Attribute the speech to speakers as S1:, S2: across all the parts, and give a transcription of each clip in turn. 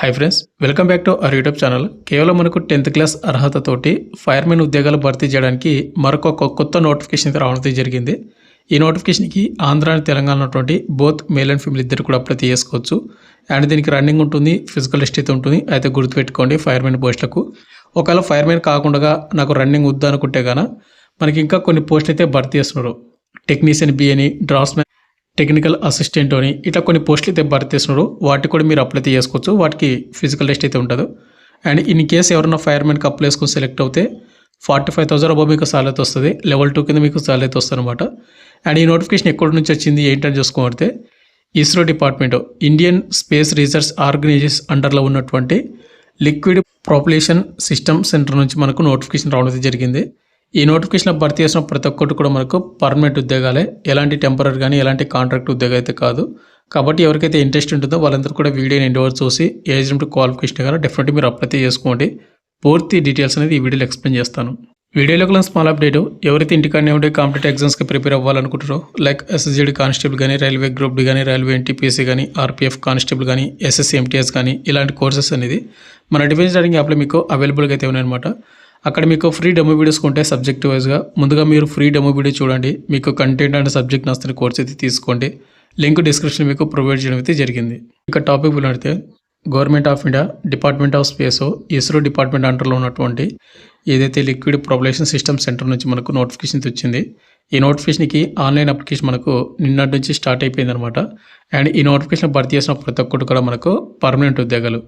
S1: Hi friends, welcome back to our YouTube channel. కేవలం మనకు 10th class అర్హతతోటి firemen ఉద్యోగాలు భర్తీ చేయడానికి మరొక కొత్త నోటిఫికేషన్ అయితే రావడం జరిగింది. ఈ నోటిఫికేషన్కి ఆంధ్ర అండ్ తెలంగాణ ఉన్నటువంటి బోత్ మేల్ అండ్ ఫీమేల్ ఇద్దరు కూడా అప్లై చేసుకోవచ్చు. అండ్ దీనికి రన్నింగ్ ఉంటుంది, ఫిజికల్ టెస్ట్ అయితే ఉంటుంది. అయితే గుర్తుపెట్టుకోండి, ఫైర్మెన్ పోస్టులకు ఒకవేళ ఫైర్మెన్ కాకుండా నాకు రన్నింగ్ వద్దు అనుకుంటే గాన మనకి ఇంకా కొన్ని పోస్టులు అయితే భర్తీ చేస్తున్నారు. టెక్నీషియన్ బి అని, డ్రాఫ్ట్స్మెన్, టెక్నికల్ అసిస్టెంట్ అని ఇట్లా కొన్ని పోస్టులు అయితే భర్తీ చేస్తున్నారు. వాటికి కూడా మీరు అప్లై చేసుకోవచ్చు. వాటికి ఫిజికల్ టెస్ట్ అయితే ఉంటుంది. అండ్ ఇన్ కేసు ఎవరైనా ఫైర్మెన్కి అప్లై చేసుకొని సెలెక్ట్ అవుతే 45,000 అబౌవ్ మీకు సాలరీ అయితే వస్తుంది. లెవెల్ 2 కింద మీకు సాలరీ అయితే వస్తుంది అనమాట. అండ్ ఈ నోటిఫికేషన్ ఎక్కడి నుంచి వచ్చింది ఏంటని చూసుకోబడితే ISRO department, Indian space research organisation అండర్లో ఉన్నటువంటి లిక్విడ్ ప్రొపల్షన్ సిస్టమ్ సెంటర్ నుంచి మనకు నోటిఫికేషన్ రావడం జరిగింది. ఈ నోటిఫికేషన్ భర్తీ చేసిన ప్రతి ఒక్కటి కూడా మనకు పర్మనెంట్ ఉద్యోగాలే, ఎలాంటి టెంపరీ కానీ ఎలాంటి కాంట్రాక్ట్ ఉద్యోగం అయితే కాదు. కాబట్టి ఎవరికైతే ఇంట్రెస్ట్ ఉంటుందో వాళ్ళందరూ కూడా వీడియోని ఎండ్ వరకు చూసి ఏజ్ లిమిట్ క్వాలిఫికేషన్ కానీ డెఫినెట్గా మీరు అప్లై చేసుకోండి. పూర్తి డీటెయిల్స్ అనేది ఈ వీడియోలో ఎక్స్ప్లెయిన్ చేస్తాను. వీడియోలో స్మాల్ అప్డేట్, ఎవరైతే ఇంటికానే ఉండే కాంపిటేటివ్ ఎగ్జామ్స్కి ప్రిపేర్ అవ్వాలనుకుంటారో లైక్ ఎస్ఎస్జీడీ కానిస్టేబుల్ కానీ, రైల్వే గ్రూప్ డి కానీ, రైల్వే ఎన్టీపీసీ కానీ, ఆర్పీఎఫ్ కానిస్టేబుల్ కానీ, ఎస్ఎస్సీ ఎంటీఎస్ కానీ ఇలాంటి కోర్సెస్ అనేది మన డిఫెన్స్ స్టార్టింగ్ యాప్లో మీకు అవైలబుల్గా అయితే ఉన్నాయన్నమాట. అక్కడ మీకు ఫ్రీ డెమో వీడియోస్ ఉంటాయి సబ్జెక్ట్ వైజ్గా. ముందుగా మీరు ఫ్రీ డెమో వీడియో చూడండి. మీకు కంటెంట్ అండ్ సబ్జెక్ట్ నచ్చిన కోర్స్ అయితే తీసుకోండి. లింక్ డిస్క్రిప్షన్ మీకు ప్రొవైడ్ చేయడం అయితే జరిగింది. ఇక టాపిక్ వెళ్ళితే government of India, department of space, ISRO department అండర్లో ఉన్నటువంటి ఏదైతే లిక్విడ్ ప్రొపల్షన్ సిస్టమ్ సెంటర్ నుంచి మనకు నోటిఫికేషన్ వచ్చింది. ఈ నోటిఫికేషన్కి ఆన్లైన్ అప్లికేషన్ మనకు నిన్నటి నుంచి స్టార్ట్ అయిపోయింది అనమాట. అండ్ ఈ నోటిఫికేషన్ భర్తీ చేసిన ప్రతి ఒక్కటి కూడా మనకు పర్మనెంట్ ఉద్యోగాలు.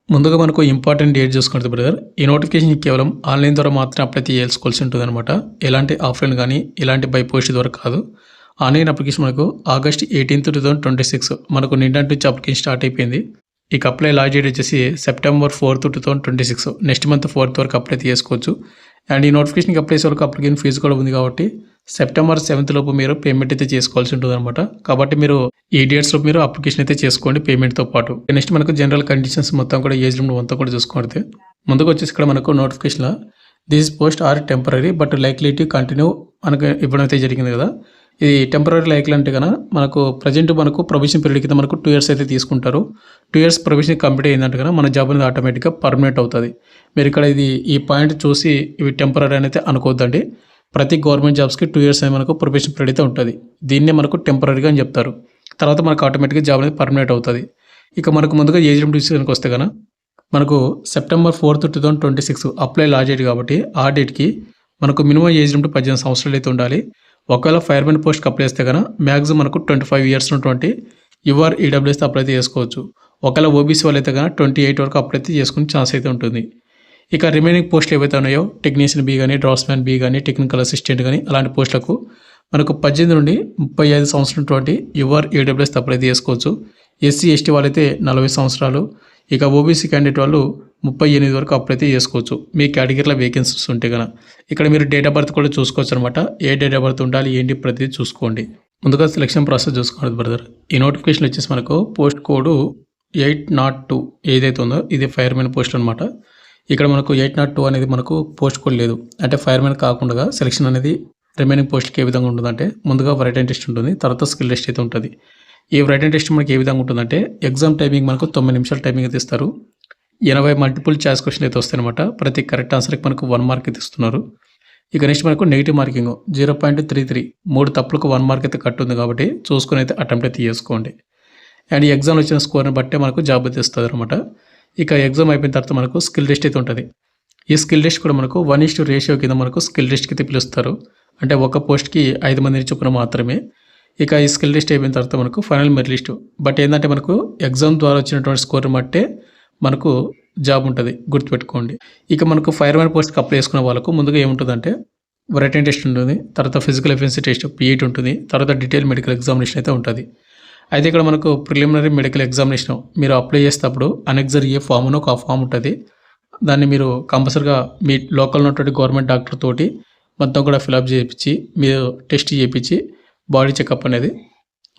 S1: ముందుగా మనకు ఇంపార్టెంట్ డేట్ చూసుకుంటుంది బ్రదర్. ఈ నోటిఫికేషన్ కేవలం ఆన్లైన్ ద్వారా మాత్రం అప్లై చేసుకోవాల్సి ఉంటుంది అనమాట. ఎలాంటి ఆఫ్లైన్ కానీ ఎలాంటి బై పోస్ట్ ద్వారా కాదు. ఆన్లైన్ అప్లికేషన్ మనకు ఆగస్ట్ 18, 2026 మనకు నిన్నటి నుంచి అప్లికేషన్ స్టార్ట్ అయిపోయింది. ఇక అప్లై లాస్ట్ డేట్ వచ్చేసి సెప్టెంబర్ 4, 2026 నెక్స్ట్ మంత్ 4 వరకు అప్లై చేసుకోవచ్చు. అండ్ ఈ నోటిఫికేషన్కి అప్లై చేసే వరకు అప్లికేషన్ ఫీజు కూడా ఉంది కాబట్టి సెప్టెంబర్ 7 లోపు మీరు పేమెంట్ అయితే చేసుకోవాల్సి ఉంటుంది అనమాట. కాబట్టి మీరు ఈ డేట్స్ లోపు మీరు అప్లికేషన్ అయితే చేసుకోండి పేమెంట్తో పాటు. నెక్స్ట్ మనకు జనరల్ కండిషన్స్ మొత్తం కూడా ఏజ్ లిమిట్ మొత్తం కూడా చూసుకుంటే ముందుకు వచ్చేసి ఇక్కడ మనకు నోటిఫికేషన్లో this post are temporary but likely to continue మనకు ఇవ్వడం అయితే జరిగింది కదా. ఇది టెంపరీ లైక్లీ అంటే కన్నా మనకు ప్రజెంట్ మనకు ప్రొవిజన్ పీరియడ్ కింద మనకు 2 years అయితే తీసుకుంటారు. 2 years ప్రొవిజన్ కంప్లీట్ అయిందంటే కన్నా మన జాబ్ అనేది ఆటోమేటిక్గా పర్మనెంట్ అవుతుంది. మీరు ఇక్కడ ఈ పాయింట్ చూసి ఇవి టెంపరీ అయితే అనుకోవద్దండి. ప్రతి గవర్నమెంట్ జాబ్స్కి 2 years అనేది మనకు ప్రొబేషన్ పీరియడ్ అయితే ఉంటుంది. దీన్నే మనకు టెంపరీగా అని చెప్తారు. తర్వాత మనకు ఆటోమేటిక్గా జాబ్ అనేది పర్మనెంట్ అవుతుంది. ఇక మనకు ముందుగా ఏజ్ లిమిట్ విషయానికి వస్తే కన్నా మనకు సెప్టెంబర్ 4, 2026 అప్లై లాస్ట్ డేట్ కాబట్టి ఆ డేట్కి మనకు మినిమం ఏజ్ లిమిట్ 18 సంవత్సరాలు అయితే ఉండాలి. ఒకవేళ ఫైర్మెన్ పోస్ట్కి అప్లై చేస్తే కన్నా మ్యాక్సిమం మనకు 25 years ఉన్నటువంటి యువర్ ఈడబ్ల్యూఎస్ అప్లై అయితే చేసుకోవచ్చు. ఒకవేళ ఓబీసీ వాళ్ళు అయితే కన్నా 28 వరకు అప్లై అయితే చేసుకునే ఛాన్స్ అయితే ఉంటుంది. ఇక రిమైనింగ్ పోస్టులు ఏవైతే ఉన్నాయో టెక్నీషియన్ బి కానీ, డ్రాఫ్ట్స్మెన్ బి కానీ, టెక్నికల్ అసిస్టెంట్ కానీ అలాంటి పోస్టులకు మనకు 18 నుండి 35 సంవత్సరాలటువంటి యువర్ ఈడబ్ల్యూఎస్ అప్లై అయితే చేసుకోవచ్చు. ఎస్సీ ఎస్టీ వాళ్ళైతే 40 సంవత్సరాలు, ఇక ఓబీసీ క్యాండిడేట్ వాళ్ళు 38 వరకు అప్లై అయితే చేసుకోవచ్చు. మీ కేటగిరీలో వేకెన్సీస్ ఉంటే కనుక ఇక్కడ మీరు డేట్ ఆఫ్ బర్త్ కూడా చూసుకోవచ్చు అనమాట. ఏ డేట్ ఆఫ్ బర్త్ ఉండాలి ఏంటి ప్రతిదీ చూసుకోండి. ముందుగా సెలక్షన్ ప్రాసెస్ చూసుకోండి బ్రదర్. ఈ నోటిఫికేషన్ వచ్చేసి మనకు పోస్ట్ కోడ్ 802 ఏదైతే ఉందో ఇది ఫైర్మెన్ పోస్ట్ అనమాట. ఇక్కడ మనకు 802 అనేది మనకు పోస్ట్ కోడ్ లేదు. అంటే ఫైర్మెన్ కాకుండా సెలక్షన్ అనేది రిమైనింగ్ పోస్ట్కి ఏ విధంగా ఉంటుందంటే ముందుగా రైటింగ్ టెస్ట్ ఉంటుంది, తర్వాత స్కిల్ టెస్ట్ అయితే ఉంటుంది. ఈ రైటింగ్ టెస్ట్ మనకి ఏ విధంగా ఉంటుందంటే ఎగ్జామ్ టైమింగ్ మనకు 9 నిమిషాల టైమింగ్ అయితే ఇస్తారు. 80 మల్టిపుల్ చాయిస్ క్వశ్చన్ అయితే వస్తాయి అనమాట. ప్రతి కరెక్ట్ ఆన్సర్కి మనకు 1 మార్క్ అయితే ఇస్తున్నారు. ఇక నెక్స్ట్ మనకు నెగిటివ్ మార్కింగ్ 0.33 3 తప్పులకు 1 మార్క్ అయితే కట్ ఉంది కాబట్టి చూసుకుని అయితే అటెంప్ట్ అయితే చేసుకోండి. అండ్ ఈ ఎగ్జామ్ వచ్చిన స్కోర్ని బట్టే మనకు జాబ్ అయితే ఇస్తుంది అనమాట. ఇక ఎగ్జామ్ అయిపోయిన తర్వాత మనకు స్కిల్ టెస్ట్ అయితే ఉంటుంది. ఈ స్కిల్ టెస్ట్ కూడా మనకు 1:0 రేషియో కింద మనకు స్కిల్ టెస్ట్కి అయితే పిలుస్తారు. అంటే ఒక పోస్ట్కి 5 మందిని చొప్పున మాత్రమే. ఇక ఈ స్కిల్ టెస్ట్ అయిపోయిన తర్వాత మనకు ఫైనల్ మెరిట్ లిస్ట్. బట్ ఏంటంటే మనకు ఎగ్జామ్ ద్వారా వచ్చినటువంటి స్కోర్ బట్టే మనకు జాబ్ ఉంటుంది, గుర్తుపెట్టుకోండి. ఇక మనకు ఫైర్మెన్ పోస్ట్కి అప్లై చేసుకున్న వాళ్ళకు ముందుగా ఏముంటుందంటే రిటన్ టెస్ట్ ఉంటుంది, తర్వాత ఫిజికల్ ఎఫిషియన్సీ టెస్ట్ PET ఉంటుంది, తర్వాత డీటెయిల్ మెడికల్ ఎగ్జామినేషన్ అయితే ఉంటుంది. అయితే ఇక్కడ మనకు ప్రిలిమినరీ మెడికల్ ఎగ్జామినేషన్ మీరు అప్లై చేసేటప్పుడు అనెక్సర్ ఏ ఫామ్ ఒక ఫామ్ ఉంటుంది. దాన్ని మీరు కంపల్సరిగా మీ లోకల్ ఉన్నటువంటి గవర్నమెంట్ డాక్టర్ తోటి మొత్తం కూడా ఫిలప్ చేయించి మీరు టెస్ట్ చేయించి బాడీ చెకప్ అనేది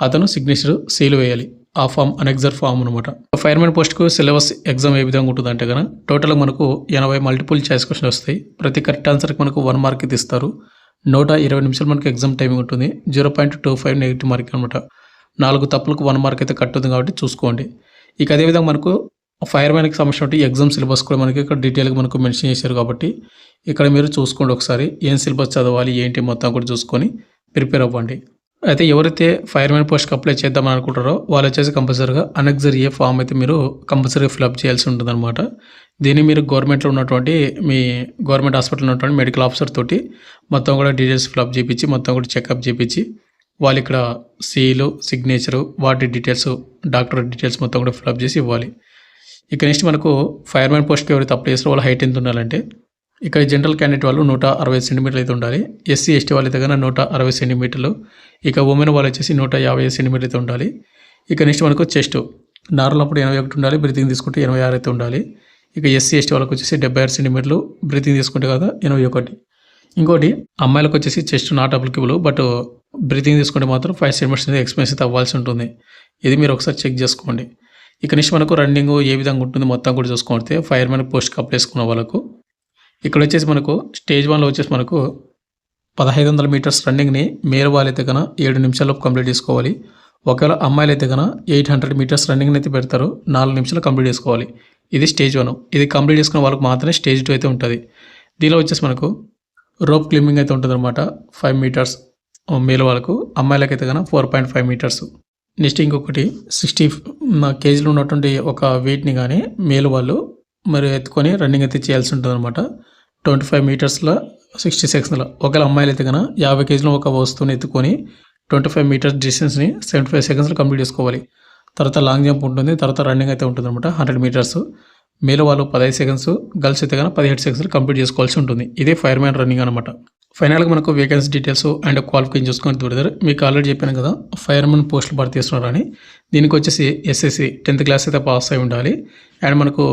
S1: అతను సిగ్నేచర్ సీల్ వేయాలి. ఆ ఫామ్ అనెక్సర్ ఫామ్ అనమాట. ఫైర్మెన్ పోస్ట్కు సిలబస్ ఎగ్జామ్ ఏ విధంగా ఉంటుందంటే కనుక టోటల్గా మనకు 80 మల్టిపుల్ చాయిస్ క్వశ్చన్ వస్తాయి. ప్రతి కరెక్ట్ ఆన్సర్కి మనకు 1 మార్క్ అయితే ఇస్తారు. 120 నిమిషాలు మనకు ఎగ్జామ్ టైమింగ్ ఉంటుంది. 0.25 నెగిటివ్ మార్క్ అనమాట. 4 తప్పులకు 1 మార్క్ అయితే కట్ ఉంది కాబట్టి చూసుకోండి. ఇక అదేవిధంగా మనకు ఫైర్‌మ్యాన్‌కి సంబంధించినటువంటి ఎగ్జామ్ సిలబస్ కూడా మనకి ఇక్కడ డీటెయిల్‌గా మనకు మెన్షన్ చేశారు కాబట్టి, ఇక్కడ మీరు చూసుకోండి ఒకసారి. ఏం సిలబస్ చదవాలి, ఏంటి మొత్తం కూడా చూసుకొని ప్రిపేర్ అవ్వండి. అయితే ఎవరైతే ఫైర్‌మ్యాన్ పోస్ట్‌కి అప్లై చేద్దామని అనుకుంటారో వాళ్ళొచ్చేసి కంపల్సరీగా అనెక్సర్ ఏ ఫామ్ అయితే మీరు కంపల్సరీగా ఫిలప్ చేయాల్సి ఉంటుందన్నమాట. దీన్ని మీరు గవర్నమెంట్‌లో ఉన్నటువంటి మీ గవర్నమెంట్ హాస్పిటల్‌లో ఉన్నటువంటి మెడికల్ ఆఫీసర్ తోటి మొత్తం కూడా డీటెయిల్స్ ఫిలప్ చేపించి, మొత్తం కూడా చెకప్ చేపించి, వాళ్ళు ఇక్కడ సీలు, సిగ్నేచరు, వాటి డీటెయిల్స్, డాక్టర్ డీటెయిల్స్ మొత్తం కూడా ఫిలప్ చేసి ఇవ్వాలి. ఇక నెక్స్ట్ మనకు ఫైర్‌మ్యాన్ పోస్ట్‌కి ఎవరైతే అప్లై చేస్తారో వాళ్ళ హైట్ ఎంత ఉండాలంటే, ఇక్కడ జనరల్ క్యాండిడేట్ వాళ్ళు 160 సెంటీమీటర్లు అయితే ఉండాలి. ఎస్సీ, ఎస్టీ వాళ్ళైతే కనుక 160 సెంటీమీటర్లు. ఇక ఉమెన్ వాళ్ళు వచ్చేసి 150 సెంటీమీటర్లు అయితే ఉండాలి. ఇక నెక్స్ట్ మనకు చెస్ట్ నార్మల్ అప్పుడు 81 ఉండాలి, బ్రీతింగ్ తీసుకుంటే 86 అయితే ఉండాలి. ఇక ఎస్సీ, ఎస్టీ వాళ్ళకి వచ్చేసి 76 సెంటీమీటర్లు, బ్రీతింగ్ తీసుకుంటే కదా 81. ఇంకోటి అమ్మాయిలకు వచ్చేసి chest not applicable, but breathing తీసుకుంటే మాత్రం 5 సెంటీమీటర్స్ ఎక్స్పెన్స్ అయితే అవ్వాల్సి ఉంటుంది. ఇది మీరు ఒకసారి చెక్ చేసుకోండి. ఇక నెక్స్ట్ మనకు రన్నింగ్ ఏ విధంగా ఉంటుంది మొత్తం కూడా చూసుకుంటే ఫైర్‌మ్యాన్ పోస్ట్‌కి అప్లై చేసుకున్న వాళ్ళకు ఇక్కడ వచ్చేసి మనకు స్టేజ్ 1లో వచ్చేసి మనకు 1500 మీటర్స్ రన్నింగ్‌ని మేల్ వాళ్ళైతే కనుక 7 నిమిషాల్లోపు కంప్లీట్ చేసుకోవాలి. ఒకవేళ అమ్మాయిలైతే కనుక 800 మీటర్స్ రన్నింగ్‌ని అయితే పెడతారు, 4 నిమిషాలు కంప్లీట్ చేసుకోవాలి. ఇది స్టేజ్ 1. ఇది కంప్లీట్ చేసుకున్న వాళ్ళకి మాత్రమే స్టేజ్ 2 అయితే ఉంటుంది. దీనిలో వచ్చేసి మనకు రోప్ క్లైంబింగ్ అయితే ఉంటుందన్నమాట. 5 మీటర్స్ మేల్ వాళ్ళకు, అమ్మాయిలకైతే కనుక 4.5 మీటర్స్. నెక్స్ట్ ఇంకొకటి 60 కేజీలు ఉన్నటువంటి ఒక వెయిట్‌ని కానీ మేల్ వాళ్ళు మరి ఎత్తుకొని రన్నింగ్ అయితే చేయాల్సి ఉంటుందన్నమాట. 25 మీటర్స్‌లో 60 సెకండ్స్‌లో. ఒకవేళ అమ్మాయిలైతే కనుక 50 కేజీల ఒక వస్తువుని ఎత్తుకొని 25 మీటర్స్ డిస్టెన్స్‌ని 75 సెకండ్స్‌లో కంప్లీట్ చేసుకోవాలి. తర్వాత లాంగ్ జంప్ ఉంటుంది, తర్వాత రన్నింగ్ అయితే ఉంటుందన్నమాట 100 మీటర్స్. మేల్ వాళ్ళు 15 సెకండ్స్, గర్ల్స్ అయితే కనుక 17 సెకండ్స్‌లో కంప్లీట్ చేసుకోవాల్సి ఉంటుంది. ఇదే ఫైర్‌మ్యాన్ రన్నింగ్ అనమాట. ఫైనల్‌గా మనకు వేకెన్సీ డీటెయిల్స్ అండ్ క్వాలిఫికేషన్ చూసుకొని బ్రదర్, మీకు ఆల్రెడీ చెప్పాను కదా ఫైర్‌మ్యాన్ పోస్టులు భర్తీ చేస్తున్నారని. దీనికి వచ్చేసి ఎస్ఎస్సి 10th క్లాస్ అయితే పాస్ అయి ఉండాలి. అండ్ మనకు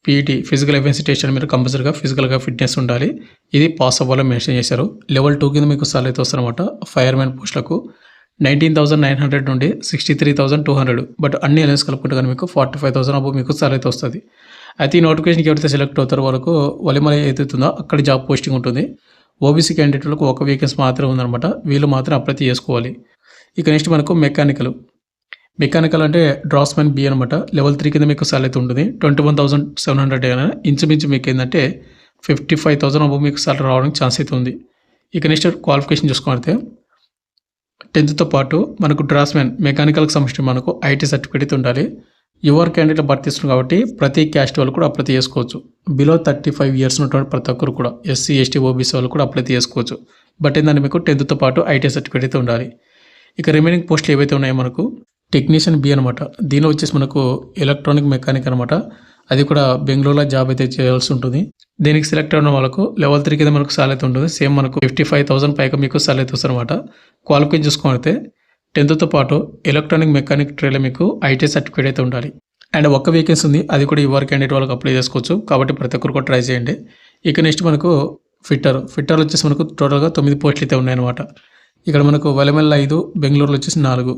S1: పీఈటీ ఫిజికల్ ఎఫిషియన్సీ టెస్ట్ అని మీరు కంపల్సరీగా ఫిజికల్గా ఫిట్నెస్ ఉండాలి. ఇది పాస్ అవ్వాలని మెన్షన్ చేశారు. లెవెల్ 2 కింద మీకు సాలరీ అయితే వస్తారనమాట. ఫైర్‌మ్యాన్ పోస్టులకు 19,900 నుండి 63,200, బట్ అన్ని అలయన్స్ కలుపుకుంటే కానీ మీకు 45,000 అబౌవ్ మీకు సాలరీ అయితే వస్తుంది. అయితే ఈ నోటిఫికేషన్కి ఎవరైతే సెలెక్ట్ అవుతారో వాళ్ళకు వలిమల ఏదైతుందో అక్కడ జాబ్ పోస్టింగ్ ఉంటుంది. ఓబీసీ క్యాండిడేట్లకు ఒక వేకెన్సీ మాత్రమే ఉందన్నమాట. వీళ్ళు మాత్రం అప్లై చేసుకోవాలి. ఇక నెక్స్ట్ మనకు మెకానికల్ అంటే డ్రాస్మెన్ బి అనమాట. లెవెల్ 3 కింద మీకు సాలరీ అయితే ఉంటుంది. 21,700 అయినా ఇంచుమించు మీకు ఏంటంటే 55,000 అబౌవ్ మీకు సాలరీ రావడానికి ఛాన్స్ అయితే ఉంది. ఇక నెక్స్ట్ క్వాలిఫికేషన్ చూసుకుంటే 10th పాటు మనకు డ్రాస్మెన్ మెకానికల్కి సంబంధించి మనకు ఐటీ సర్టిఫికేట్ అయితే ఉండాలి. యువర్ క్యాండిడేట్ భర్తీ చేస్తున్నారు కాబట్టి ప్రతి క్యాస్ట్ వాళ్ళు కూడా అప్లై చేసుకోవచ్చు. బిలో 35 ఇయర్స్ ఉన్నటువంటి ప్రతి ఒక్కరు కూడా ఎస్సీ, ఎస్టీ, ఓబీసీ వాళ్ళు కూడా అప్లై చేసుకోవచ్చు. బట్ ఏంటంటే మీకు 10th పాటు ఐటీ సర్టిఫికేట్ అయితే ఉండాలి. ఇక రిమైనింగ్ పోస్టులు ఏవైతే ఉన్నాయో మనకు టెక్నీషియన్ బి అనమాట. దీనిలో వచ్చేసి మనకు ఎలక్ట్రానిక్ మెకానిక్ అనమాట. అది కూడా బెంగళూరులో జాబ్ అయితే చేయాల్సి ఉంటుంది. దీనికి సెలెక్ట్ అయిన వాళ్ళకు లెవెల్ 3 కింద మనకు సాలరీ అయితే ఉంటుంది. సేమ్ మనకు 55,000 పైగా మీకు సాలరీ అయితే వస్తుంది అనమాట. క్వాలిఫికేషన్ చూసుకుంటే 10th పాటు ఎలక్ట్రానిక్ మెకానిక్ ట్రేలో మీకు ఐటీ సర్టిఫికేట్ అయితే ఉండాలి. అండ్ ఒక్క వేకెన్సీ ఉంది, అది కూడా యువర్ క్యాండిడేట్ వాళ్ళకి అప్లై చేసుకోవచ్చు. కాబట్టి ప్రతి ఒక్కరు కూడా ట్రై చేయండి. ఇక నెక్స్ట్ మనకు ఫిట్టర్ వచ్చేసి మనకు టోటల్గా 9 పోస్టులు అయితే ఉన్నాయన్నమాట. ఇక్కడ మనకు వలమెల్ల 5, బెంగళూరులో వచ్చేసి 4,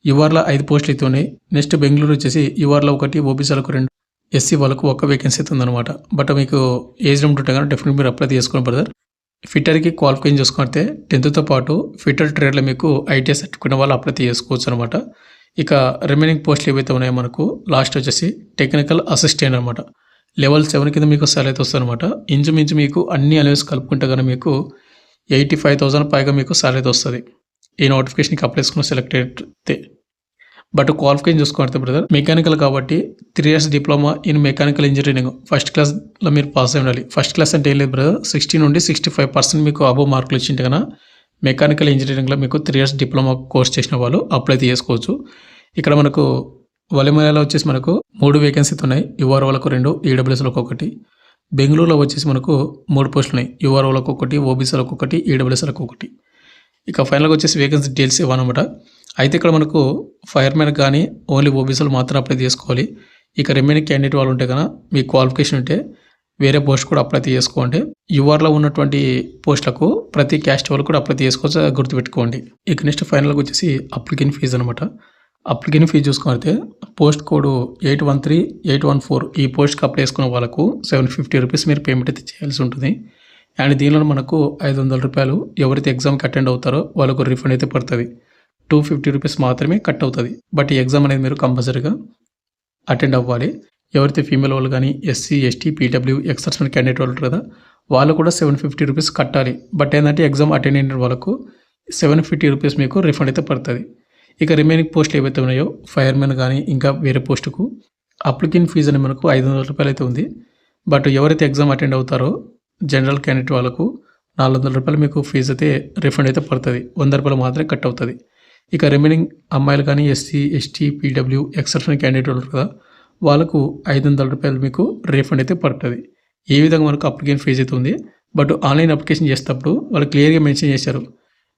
S1: యువర్లో 5 పోస్టులు అయితే ఉన్నాయి. నెక్స్ట్ బెంగళూరు వచ్చేసి యువర్లో 1, ఓబీసీలకు 2, ఎస్సీ వాళ్ళకు ఒక వేకెన్సీ అయితే ఉందన్నమాట. బట్ మీకు ఏజ్ లిమిట్ ఉంటే కానీ డెఫినెట్ మీరు అప్లై చేసుకోండి బ్రదర్. ఫిట్టర్కి క్వాలిఫికేషన్ చూసుకుంటే 10th పాటు ఫిట్టర్ ట్రేడ్లో మీకు ఐటీఐ సర్టిఫికేట్ వాళ్ళు అప్లై చేసుకోవచ్చు అనమాట. ఇక రిమైనింగ్ పోస్టులు ఏవైతే ఉన్నాయో మనకు లాస్ట్ వచ్చేసి టెక్నికల్ అసిస్టెంట్ అనమాట. లెవెల్ 7 కింద మీకు సాలరీ అయితే వస్తుంది అనమాట. ఇంచుమించు మీకు అన్ని అలవెన్స్ కలుపుకుంటే కానీ మీకు 85,000 పైగా మీకు సాలరీ అయితే వస్తుంది. ఈ నోటిఫికేషన్కి అప్లై చేసుకుని సెలెక్ట్ అయితే. బట్ క్వాలిఫికేషన్ చూసుకుంటే బ్రదర్ మెకానికల్ కాబట్టి 3 years diploma in mechanical engineering first క్లాస్లో మీరు పాస్ అయి ఉండాలి. ఫస్ట్ క్లాస్ అంటే ఏం లేదు బ్రదర్, 60 నుండి 65% మీకు అబోవ్ మార్కులు ఇచ్చింటే కన్నా మెకానికల్ ఇంజనీరింగ్లో మీకు 3 years డిప్లొమా కోర్స్ చేసిన వాళ్ళు అప్లై చేసుకోవచ్చు. ఇక్కడ మనకు వలిమలలో వచ్చేసి మనకు 3 వేకెన్సీలు ఉన్నాయి. యువర్ వాళ్ళకు 2, ఈడబ్ల్యూఎస్లకు 1. బెంగళూరులో వచ్చేసి మనకు 3 పోస్టులు ఉన్నాయి. యువర్ వాళ్ళకు 1, ఓబీసీలకు 1, ఈడబ్ల్యూఎస్లకు 1. ఇక ఫైనల్గా వచ్చేసి వేకెన్సీ డీటెయిల్స్ ఇవ్వనమాట. అయితే ఇక్కడ మనకు ఫైర్మెన్ కానీ ఓన్లీ ఓబీసీలు మాత్రం అప్లై చేసుకోవాలి. ఇక రిమైనింగ్ క్యాండిడేట్ వాళ్ళు ఉంటే కన్నా మీ క్వాలిఫికేషన్ ఉంటే వేరే పోస్ట్ కూడా అప్లై చేసుకోండి. యువర్లో ఉన్నటువంటి పోస్టులకు ప్రతి క్యాస్ట్ వాళ్ళు కూడా అప్లై చేసుకోవచ్చు, గుర్తుపెట్టుకోండి. ఇక నెక్స్ట్ ఫైనల్గా వచ్చేసి అప్లికేషన్ ఫీజు అనమాట. అప్లికేషన్ ఫీజు చూసుకుంటే పోస్ట్ కోడ్ 813-814 ఈ పోస్ట్కి అప్లై చేసుకున్న వాళ్ళకు 750 రూపీస్ మీరు పేమెంట్ అయితే చేయాల్సి ఉంటుంది. అండ్ దీనిలో మనకు 500 రూపాయలు ఎవరైతే ఎగ్జామ్కి అటెండ్ అవుతారో వాళ్ళకు రిఫండ్ అయితే పడుతుంది. 250 రూపీస్ మాత్రమే కట్ అవుతుంది. బట్ ఈ ఎగ్జామ్ అనేది మీరు కంపల్సరీగా అటెండ్ అవ్వాలి. ఎవరైతే ఫీమేల్ వాళ్ళు కానీ SC ST PW ex servicemen candidate వాళ్ళు ఉంటారు కదా, వాళ్ళు కూడా 750 రూపీస్ కట్టాలి. బట్ ఏంటంటే ఎగ్జామ్ అటెండ్ అయిన వాళ్ళకు 750 రూపీస్ మీకు రిఫండ్ అయితే పడుతుంది. ఇక రిమైనింగ్ పోస్టులు ఏవైతే ఉన్నాయో ఫైర్మెన్ కానీ ఇంకా వేరే పోస్టుకు అప్లికెంట్ ఫీజు అనేది మనకు 500 రూపాయలు అయితే ఉంది. బట్ ఎవరైతే ఎగ్జామ్ అటెండ్ అవుతారో జనరల్ క్యాండిడేట్ వాళ్ళకు 400 రూపాయలు మీకు ఫీజు అయితే రిఫండ్ అయితే పడుతుంది. 100 రూపాయలు మాత్రమే కట్ అవుతుంది. ఇక రిమైనింగ్ అమ్మాయిలు కానీ SC ST PW ex servicemen candidate వాళ్ళు కదా, వాళ్ళకు 500 రూపాయలు మీకు రీఫండ్ అయితే పడుతుంది. ఈ విధంగా మనకు అప్లికెంట్ ఫీజు అయితే ఉంది. బట్ ఆన్లైన్ అప్లికేషన్ చేసేటప్పుడు వాళ్ళు క్లియర్గా మెన్షన్ చేశారు,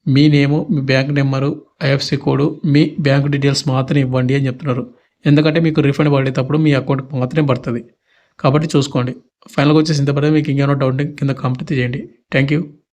S1: మీ నేము, మీ బ్యాంక్ నెంబరు, ఐఎఫ్ఎస్సి కోడ్, మీ బ్యాంక్ డీటెయిల్స్ మాత్రమే ఇవ్వండి అని చెప్తున్నారు. ఎందుకంటే మీకు రిఫండ్ పడేటప్పుడు మీ అకౌంట్కి మాత్రమే పడుతుంది. కాబట్టి చూసుకోండి. ఫైనల్గా వచ్చేసి ఇంత పడితే మీకు ఇంకేమైనా డౌట్ కింద కామెంట్ చేయండి. Thank you.